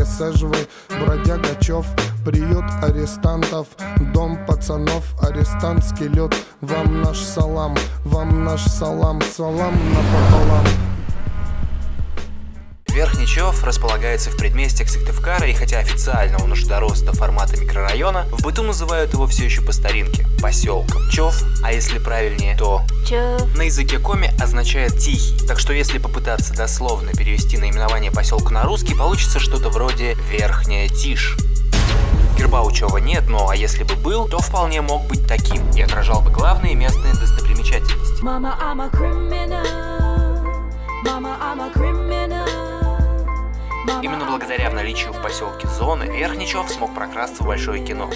Сежвы, бродяга Чов, приют арестантов, дом пацанов, арестантский лед. Вам наш салам, салам напополам. Верхний Чов располагается в предместьях Сыктывкара, и хотя официально он уже дорос до формата микрорайона, в быту называют его все еще по старинке – поселком. Чов, а если правильнее, то Чов на языке коми означает «тихий», так что если попытаться дословно перевести наименование поселка на русский, получится что-то вроде «Верхняя Тишь». Герба у Чова нет, но а если бы был, то вполне мог быть таким и отражал бы главные местные достопримечательности. Mama, I'm a criminal. Mama, I'm a criminal. Именно благодаря наличию в поселке зоны Верхний Чов смог прокрасться в большое кино.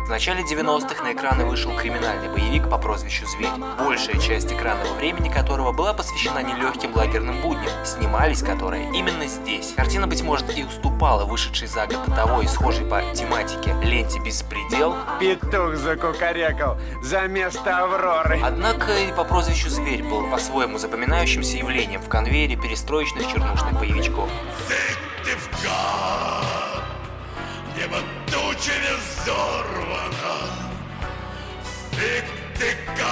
В начале 90-х на экраны вышел криминальный боевик по прозвищу «Зверь», большая часть экранного времени которого была посвящена нелегким лагерным будням, снимались которые именно здесь. Картина, быть может, и уступала вышедшей за год до того и схожей по тематике ленте «Беспредел». Петух закукарекал за место Авроры. Однако и по прозвищу «Зверь» был по-своему запоминающимся явлением в конвейере перестроечных чернушных боевичков. Небо тучами взорвано, Сыктывкар,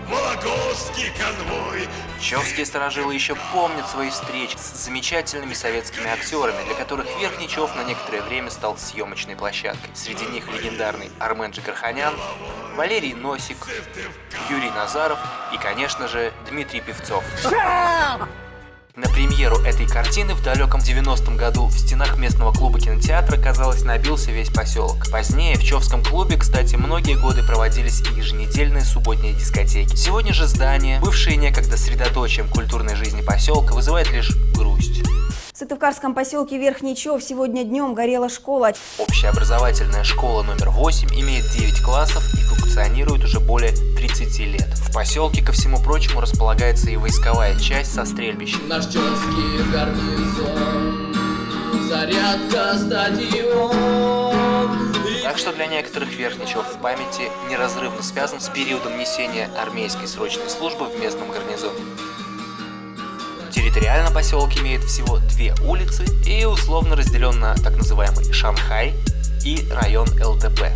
Вологодский конвой. Човские сторожилы еще помнят свои встречи с замечательными советскими актерами, для которых Верхний Чов на некоторое время стал съемочной площадкой. Среди них легендарный Армен Джигарханян, Валерий Носик, Юрий Назаров и, конечно же, Дмитрий Певцов. На премьеру этой картины в далеком 90-м году в стенах местного клуба кинотеатра, казалось, набился весь поселок. Позднее в Човском клубе, кстати, многие годы проводились и еженедельные субботние дискотеки. Сегодня же здание, бывшее некогда средоточием культурной жизни поселка, вызывает лишь грусть. В сыктывкарском поселке Верхний Чов сегодня днем горела школа. Общеобразовательная школа номер 8 имеет 9 классов и функционирует уже более 30 лет. В поселке, ко всему прочему, располагается и войсковая часть со стрельбищем. Наш Човский гарнизон, зарядка, стадион. Так что для некоторых Верхний Чов в памяти неразрывно связан с периодом несения армейской срочной службы в местном гарнизоне. Территориально поселок имеет всего 2 улицы и условно разделен на так называемый Шанхай и район ЛТП.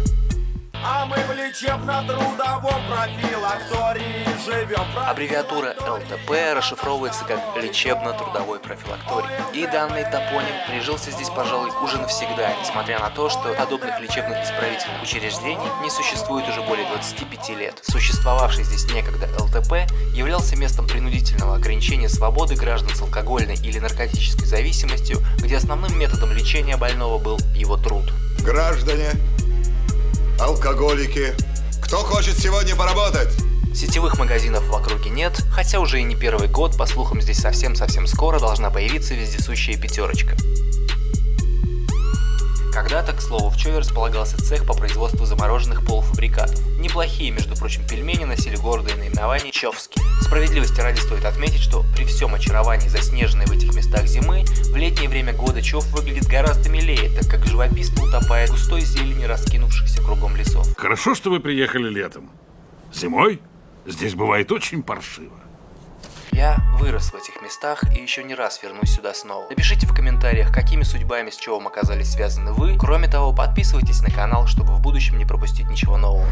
А мы в лечебно-трудовом профилактории живем. Аббревиатура ЛТП расшифровывается как лечебно-трудовой профилакторий. И данный топоним прижился здесь, пожалуй, уже навсегда, несмотря на то, что подобных лечебно-исправительных учреждений не существует уже более 25 лет. Существовавший здесь некогда ЛТП являлся местом принудительного ограничения свободы граждан с алкогольной или наркотической зависимостью, где основным методом лечения больного был его труд. Граждане, алкоголики, кто хочет сегодня поработать? Сетевых магазинов в округе нет, хотя уже и не первый год, по слухам, здесь совсем скоро должна появиться вездесущая пятерочка. Когда-то, к слову, в Чове располагался цех по производству замороженных полуфабрикатов. Неплохие, между прочим, пельмени носили гордое наименование «Човские». Справедливости ради стоит отметить, что при всем очаровании заснеженной в этих местах зимы, в летнее время года Чов выглядит гораздо милее, так как живописно утопает в густой зелени раскинувшихся кругом лесов. Хорошо, что вы приехали летом. Зимой здесь бывает очень паршиво. Я вырос в этих местах и еще не раз вернусь сюда снова. Напишите в комментариях, какими судьбами с Човом оказались связаны вы. Кроме того, подписывайтесь на канал, чтобы в будущем не пропустить ничего нового.